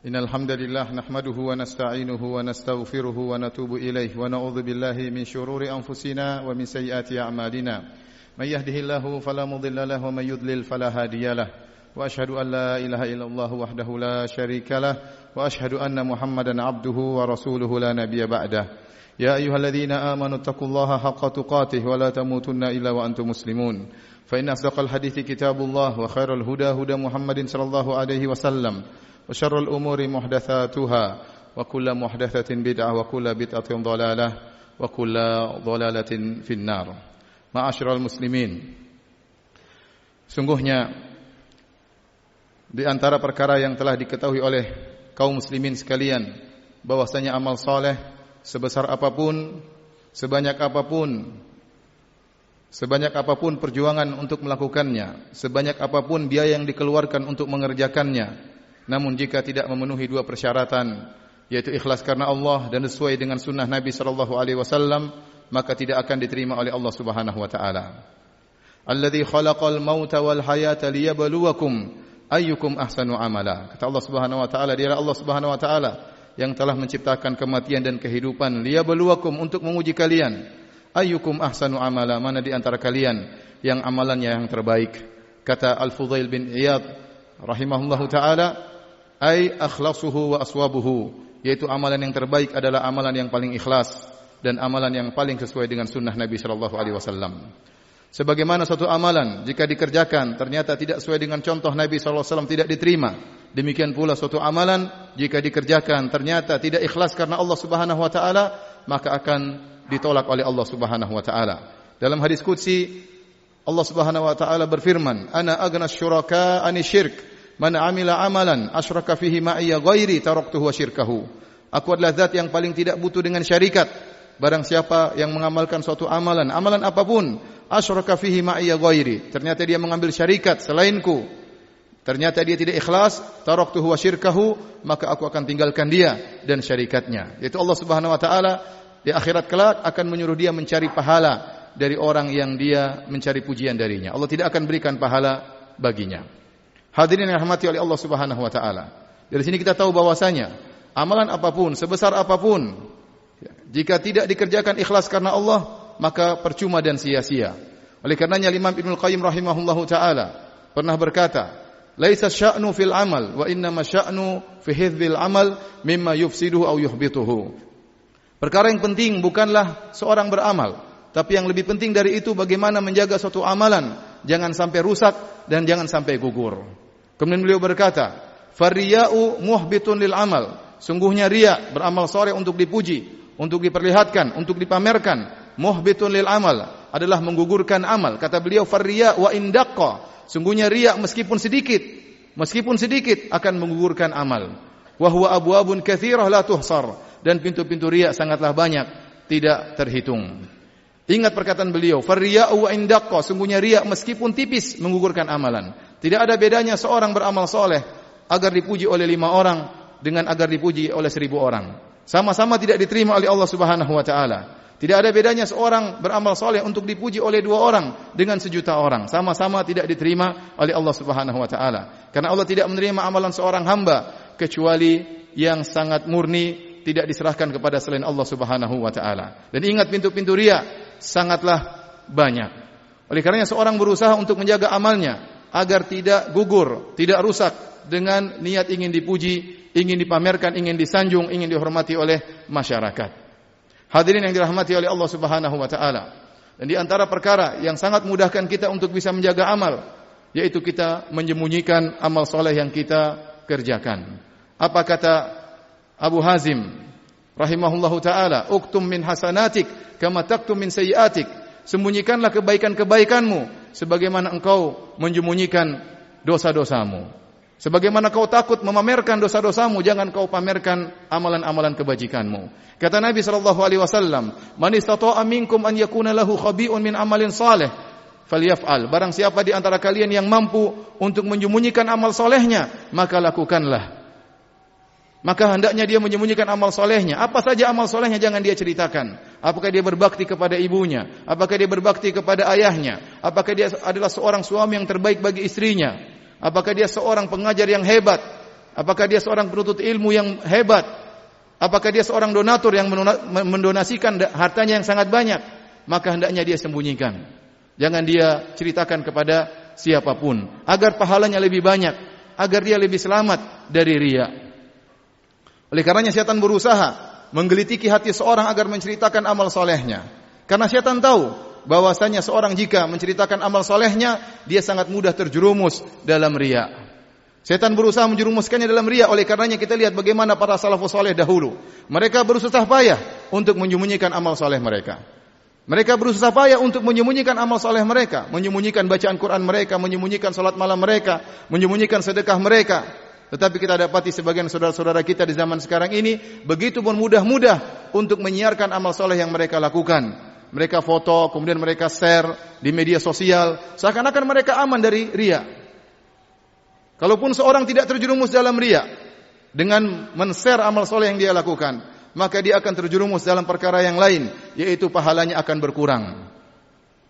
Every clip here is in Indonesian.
Innal hamdalillah nahmaduhu wa nasta'inuhu wa nastaghfiruhu wa natubu ilayhi wa na'udzu billahi min shururi anfusina wa min sayyiati a'malina. May yahdihillahu fala mudilla lahu wa may yudlil fala hadiyalah. Wa ashhadu an la ilaha illallah wahdahu la syarikalah wa ashhadu anna Muhammadan 'abduhu wa rasuluhu la nabiyya ba'dah. Ya ayyuhalladzina amanu taqullaha haqqa tuqatih wa la tamutunna illa wa antum muslimun. Fa inna asdaqal hadithi kitabullah wa khairal huda huda Muhammadin sallallahu alaihi wasallam. Wa syarrul umuri muhdatsatuha wa kullu muhdatsatin bid'ah wa kullu bid'atin dhalalah wa kullu dhalalatin finnar. Ma'asyiral muslimin. Sungguhnya di antara perkara yang telah diketahui oleh kaum muslimin sekalian bahwasanya amal saleh sebesar apapun, sebanyak apapun perjuangan untuk melakukannya, sebanyak apapun biaya yang dikeluarkan untuk mengerjakannya, namun jika tidak memenuhi dua persyaratan, yaitu ikhlas karena Allah dan sesuai dengan sunnah Nabi sallallahu alaihi wasallam, maka tidak akan diterima oleh Allah Subhanahu wa taala. Alladzi khalaqal mauta wal hayata liyabluwakum ayyukum ahsanu amala. Kata Allah Subhanahu wa taala, dialah Allah Subhanahu wa taala yang telah menciptakan kematian dan kehidupan, liyabluwakum, untuk menguji kalian, ayyukum ahsanu amala, mana di antara kalian yang amalannya yang terbaik. Kata Al-Fudail bin Iyad rahimahullahu taala, ay akhlasuhu wa aswabuhu, yaitu amalan yang terbaik adalah amalan yang paling ikhlas dan amalan yang paling sesuai dengan sunnah Nabi sallallahu alaihi wasallam. Sebagaimana suatu amalan jika dikerjakan ternyata tidak sesuai dengan contoh Nabi sallallahu alaihi wasallam tidak diterima, demikian pula suatu amalan jika dikerjakan ternyata tidak ikhlas karena Allah Subhanahu wa taala, maka akan ditolak oleh Allah Subhanahu wa taala. Dalam hadis qudsi Allah Subhanahu wa taala berfirman, "Ana aghnas syuraka 'ani syirk. Man 'amila 'amalan asyraka fihi ma'iyya ghairi taraktuhu wa syirkahu." Aku adalah zat yang paling tidak butuh dengan syarikat. Barang siapa yang mengamalkan suatu amalan apapun, asyraka fihi ma'iyya ghairi, ternyata dia mengambil syarikat selainku, ternyata dia tidak ikhlas, taraktuhu wa syirkahu, maka aku akan tinggalkan dia dan syarikatnya. Yaitu Allah Subhanahu wa taala di akhirat kelak akan menyuruh dia mencari pahala dari orang yang dia mencari pujian darinya. Allah tidak akan berikan pahala baginya. Hadirin yang dirahmati oleh Allah Subhanahu wa taala. Dari sini kita tahu bahwasanya amalan apapun, sebesar apapun, jika tidak dikerjakan ikhlas karena Allah, maka percuma dan sia-sia. Oleh karenanya Imam Ibnu Qayyim rahimahullahu taala pernah berkata, "Laisa sya'nu fil amal wa innama sya'nu fi hifdzil amal mimma yufsiduhu aw yuhbituhu." Perkara yang penting bukanlah seorang beramal, tapi yang lebih penting dari itu bagaimana menjaga suatu amalan jangan sampai rusak dan jangan sampai gugur. Kemudian beliau berkata, "Fariya'u muhbitun lil amal." Sungguhnya riya, beramal saleh untuk dipuji, untuk diperlihatkan, untuk dipamerkan, muhbitun lil amal, adalah menggugurkan amal. Kata beliau, "Farriya wa indaqqa." Sungguhnya riya meskipun sedikit akan menggugurkan amal. Wa huwa abwabun katsirah la tuhsar, dan pintu-pintu riya sangatlah banyak, tidak terhitung. Ingat perkataan beliau, "Farriya wa indaqqa." Sungguhnya riya meskipun tipis menggugurkan amalan. Tidak ada bedanya seorang beramal soleh agar dipuji oleh 5 orang dengan agar dipuji oleh 1000 orang. Sama-sama tidak diterima oleh Allah Subhanahu wa taala. Tidak ada bedanya seorang beramal soleh untuk dipuji oleh 2 orang dengan 1.000.000 orang. Sama-sama tidak diterima oleh Allah Subhanahu wa taala. Karena Allah tidak menerima amalan seorang hamba kecuali yang sangat murni, tidak diserahkan kepada selain Allah Subhanahu wa taala. Dan ingat, pintu-pintu riya sangatlah banyak. Oleh karenanya seorang berusaha untuk menjaga amalnya agar tidak gugur, tidak rusak dengan niat ingin dipuji, ingin dipamerkan, ingin disanjung, ingin dihormati oleh masyarakat. Hadirin yang dirahmati oleh Allah Subhanahu wa taala. Dan di antara perkara yang sangat mudahkan kita untuk bisa menjaga amal, yaitu kita menyembunyikan amal soleh yang kita kerjakan. Apa kata Abu Hazim rahimahullahu taala, "Uktum min hasanatik kama taktum min sayyiatik." Sembunyikanlah kebaikan-kebaikanmu sebagaimana engkau menyembunyikan dosa-dosamu. Sebagaimana kau takut memamerkan dosa-dosamu, jangan kau pamerkan amalan-amalan kebajikanmu. Kata Nabi sallallahu alaihi wasallam, "Man istata'a minkum an yakuna lahu khabi'un min amalin salih falyaf'al." Barang siapa di antara kalian yang mampu untuk menyembunyikan amal solehnya, maka lakukanlah. Maka hendaknya dia menyembunyikan amal solehnya. Apa saja amal solehnya jangan dia ceritakan. Apakah dia berbakti kepada ibunya? Apakah dia berbakti kepada ayahnya? Apakah dia adalah seorang suami yang terbaik bagi istrinya? Apakah dia seorang pengajar yang hebat? Apakah dia seorang penuntut ilmu yang hebat? Apakah dia seorang donatur yang mendonasikan hartanya yang sangat banyak? Maka hendaknya dia sembunyikan. Jangan dia ceritakan kepada siapapun, agar pahalanya lebih banyak, agar dia lebih selamat dari riya. Oleh karenanya syaitan berusaha menggelitiki hati seorang agar menceritakan amal solehnya. Karena syaitan tahu bahwasanya seorang jika menceritakan amal solehnya, dia sangat mudah terjerumus dalam riya. Syaitan berusaha menjerumuskannya dalam riya. Oleh karenanya kita lihat bagaimana para salafus saleh dahulu. Mereka bersusah payah untuk menyembunyikan amal soleh mereka. Mereka bersusah payah untuk menyembunyikan amal soleh mereka, menyembunyikan bacaan Quran mereka, menyembunyikan salat malam mereka, menyembunyikan sedekah mereka. Tetapi kita dapati sebagian saudara-saudara kita di zaman sekarang ini begitu pun mudah-mudah untuk menyiarkan amal soleh yang mereka lakukan. Mereka foto, kemudian mereka share di media sosial, seakan-akan mereka aman dari riya. Kalaupun seorang tidak terjerumus dalam riya dengan men-share amal soleh yang dia lakukan, maka dia akan terjerumus dalam perkara yang lain, yaitu pahalanya akan berkurang.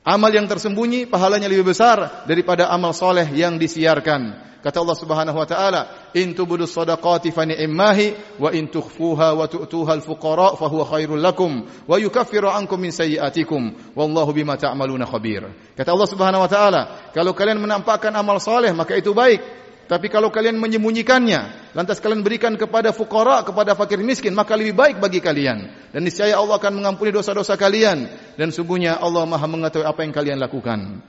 Amal yang tersembunyi pahalanya lebih besar daripada amal soleh yang disiarkan. Kata Allah Subhanahu wa taala, "In tubudus shadaqati fa ni'mahi wa in tukhfuha wa tu'tuha al-fuqara fa huwa khairul lakum wa yukaffiru ankum min sayyi'atikum wallahu bima ta'maluna khabir." Kata Allah Subhanahu wa taala, kalau kalian menampakkan amal soleh maka itu baik. Tapi kalau kalian menyembunyikannya, lantas kalian berikan kepada fuqara, kepada fakir miskin, maka lebih baik bagi kalian. Dan niscaya Allah akan mengampuni dosa-dosa kalian. Dan sungguhnya Allah Maha mengetahui apa yang kalian lakukan.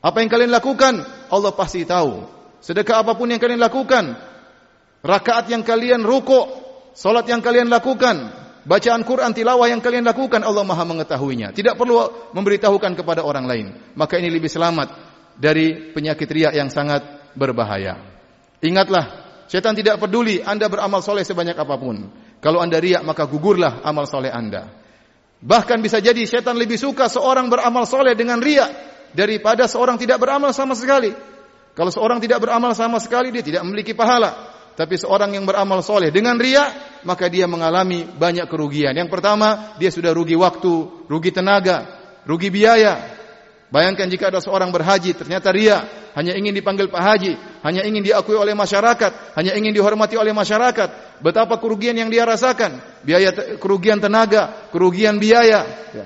Apa yang kalian lakukan, Allah pasti tahu. Sedekah apapun yang kalian lakukan, rakaat yang kalian rukuk, salat yang kalian lakukan, bacaan Quran, tilawah yang kalian lakukan, Allah Maha mengetahuinya. Tidak perlu memberitahukan kepada orang lain. Maka ini lebih selamat dari penyakit riya yang sangat berbahaya. Ingatlah, syaitan tidak peduli Anda beramal soleh sebanyak apapun. Kalau Anda riya, maka gugurlah amal soleh Anda. Bahkan bisa jadi syaitan lebih suka seorang beramal soleh dengan riya daripada seorang tidak beramal sama sekali. Kalau seorang tidak beramal sama sekali, dia tidak memiliki pahala. Tapi seorang yang beramal soleh dengan riya, maka dia mengalami banyak kerugian. Yang pertama, dia sudah rugi waktu, rugi tenaga, rugi biaya. Bayangkan jika ada seorang berhaji, ternyata riya, hanya ingin dipanggil Pak Haji, hanya ingin diakui oleh masyarakat, hanya ingin dihormati oleh masyarakat. Betapa kerugian yang dia rasakan, kerugian tenaga, kerugian biaya. Ya.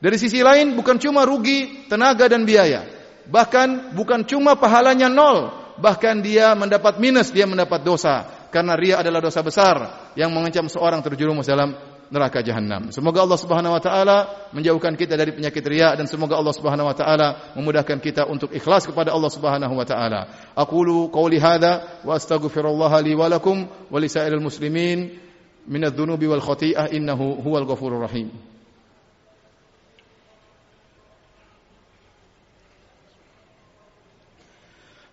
Dari sisi lain, bukan cuma rugi tenaga dan biaya, bahkan bukan cuma pahalanya nol, bahkan dia mendapat minus, dia mendapat dosa. Karena riya adalah dosa besar yang mengancam seorang terjerumus dalam neraka jahanam. Semoga Allah Subhanahu wa taala menjauhkan kita dari penyakit riya dan semoga Allah Subhanahu wa taala memudahkan kita untuk ikhlas kepada Allah Subhanahu wa taala. Aqulu qouli hadza wa astaghfirullaha li wa lakum wa li sa'iril muslimin minadz-dzunubi wal khati'ah innahu huwal ghafurur rahim.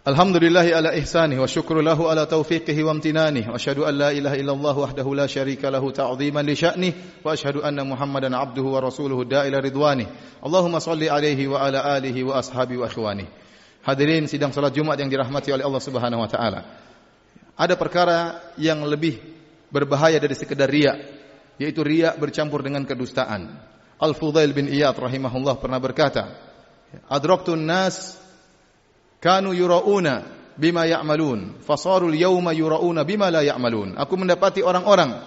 Alhamdulillahi ala ihsanih wa syukru lahu ala taufiqihi wa amtinanih wa asyhadu an la ilaha illallah wahdahu la syarika lahu ta'ziman li sya'nih wa asyhadu anna Muhammadan abduhu wa rasuluhu da'ila ridwanih. Allahumma salli alaihi wa ala alihi wa ashabi wa ikhwanih. Hadirin sidang salat Jumat yang dirahmati oleh Allah Subhanahu wa taala. Ada perkara yang lebih berbahaya dari sekedar riya, yaitu riya bercampur dengan kedustaan. Al-Fudail bin Iyad rahimahullah pernah berkata, "Adraktun nas kanu yura'una bima ya'malun, fasarul yawma yura'una bima la ya'malun." Aku mendapati orang-orang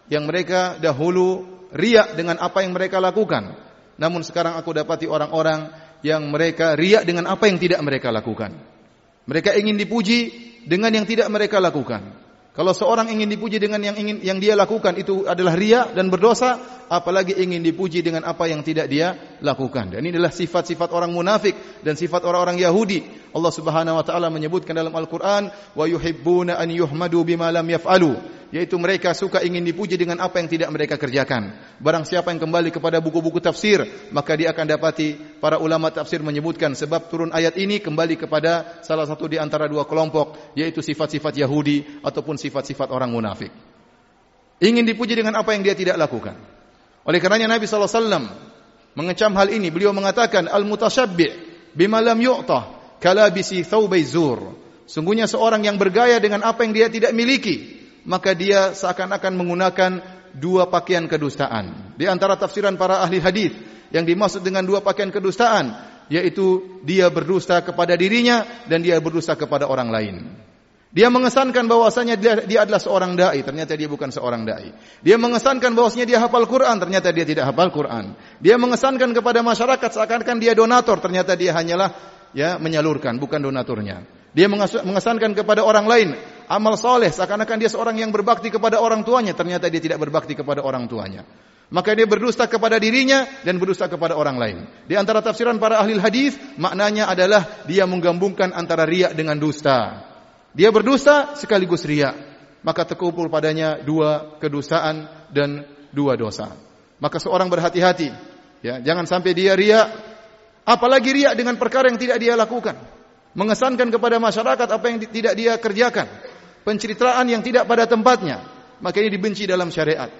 yang mereka dahulu riya dengan apa yang mereka lakukan. Namun sekarang aku dapati orang-orang yang mereka riya dengan apa yang tidak mereka lakukan. Mereka ingin dipuji dengan yang tidak mereka lakukan. Kalau seorang ingin dipuji dengan yang dia lakukan itu adalah riya dan berdosa, apalagi ingin dipuji dengan apa yang tidak dia lakukan. Dan ini adalah sifat-sifat orang munafik dan sifat orang-orang Yahudi. Allah Subhanahu wa taala menyebutkan dalam Al-Qur'an, "Wa yuhibbuna an yuhmadu bima lam yaf'alu." Yaitu mereka suka ingin dipuji dengan apa yang tidak mereka kerjakan. Barang siapa yang kembali kepada buku-buku tafsir, maka dia akan dapati para ulama tafsir menyebutkan sebab turun ayat ini kembali kepada salah satu di antara dua kelompok, yaitu sifat-sifat Yahudi ataupun sifat-sifat orang munafik. Ingin dipuji dengan apa yang dia tidak lakukan. Oleh karenanya Nabi SAW mengecam hal ini. Beliau mengatakan, "Al-mutasyabbi' bima lam yu'tah kalabisi thawbai zur." Sungguhnya seorang yang bergaya dengan apa yang dia tidak miliki, maka dia seakan-akan menggunakan dua pakaian kedustaan. Di antara tafsiran para ahli hadis, yang dimaksud dengan dua pakaian kedustaan, yaitu dia berdusta kepada dirinya dan dia berdusta kepada orang lain. Dia mengesankan bahwasanya dia adalah seorang dai, ternyata dia bukan seorang dai. Dia mengesankan bahwasanya dia hafal Quran, ternyata dia tidak hafal Quran. Dia mengesankan kepada masyarakat seakan-akan dia donatur, ternyata dia hanyalah menyalurkan, bukan donaturnya. Dia mengesankan kepada orang lain amal soleh, seakan-akan dia seorang yang berbakti kepada orang tuanya, ternyata dia tidak berbakti kepada orang tuanya. Maka dia berdusta kepada dirinya dan berdusta kepada orang lain. Di antara tafsiran para ahli hadis, maknanya adalah dia menggabungkan antara riya dengan dusta. Dia berdusta sekaligus riya, maka terkumpul padanya dua kedustaan dan dua dosa. Maka seorang berhati-hati, jangan sampai dia riya, apalagi riya dengan perkara yang tidak dia lakukan, mengesankan kepada masyarakat apa yang tidak dia kerjakan, pencitraan yang tidak pada tempatnya, maka ini dibenci dalam syariat.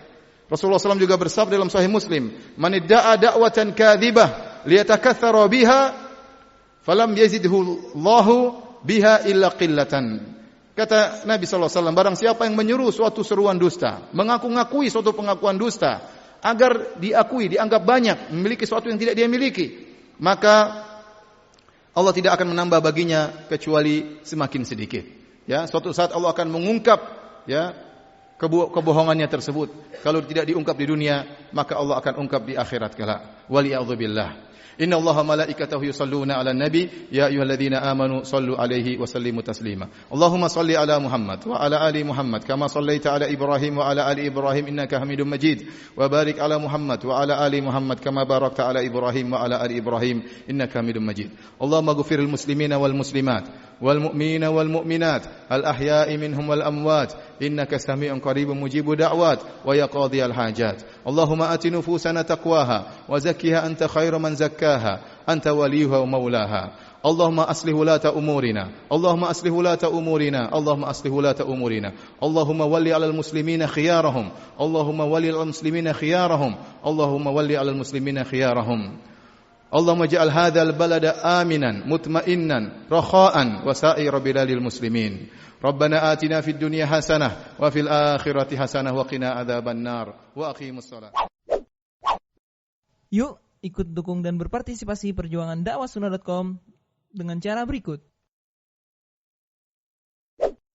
Rasulullah SAW juga bersabda dalam Sahih Muslim, "Man idda'a da'watan kadzibah liyatakatsara biha, falam yazidhu Allahu biha illa qillatan." Kata Nabi SAW, barang siapa yang menyuruh suatu seruan dusta, mengaku-ngakui suatu pengakuan dusta, agar diakui, dianggap banyak, memiliki sesuatu yang tidak dia miliki, maka Allah tidak akan menambah baginya kecuali semakin sedikit. Suatu saat Allah akan mengungkap kebohongannya tersebut. Kalau tidak diungkap di dunia, maka Allah akan ungkap di akhirat kelak. Waliyadzubillah. Inna Allaha malaikatahu yusalluna 'alan nabi ya ayyuhalladzina amanu sallu 'alaihi wa sallimu taslima. Allahumma salli 'ala Muhammad wa 'ala ali Muhammad kama sallaita 'ala Ibrahim wa 'ala ali Ibrahim innaka Hamidum Majid. Wa barik 'ala Muhammad wa 'ala ali Muhammad kama barakta 'ala Ibrahim wa 'ala ali Ibrahim innaka Hamidum Majid. Allahumma ighfiril muslimina wal muslimat wal mu'minina wal mu'minat al ahya'i minhum wal amwat innaka sami'un qaribun mujibud da'wat wa ya qadhiyal hajat. Allahumma ati nufusana taqwaha wa zakkiha anta khairu man zakkaha anta waliyuha wa maulaha. Allahumma aslih wulata umurina. Allahumma aslih wulata umurina. Allahumma aslih wulata umurina. Allahumma walli 'alal muslimina khiyarahum. Allahumma walli 'alal muslimina khiyarahum. Allahumma walli 'alal muslimina khiyarahum. Allahumma ij'al hadzal balada aminan mutma'innan rakha'an wa sa'ir biladil muslimin. Rabbana atina fid dunya hasanah wa fil akhirati hasanah wa qina adzabannar wa aqimus shalah. Yuk ikut dukung dan berpartisipasi perjuangan dakwahsunnah.com dengan cara berikut.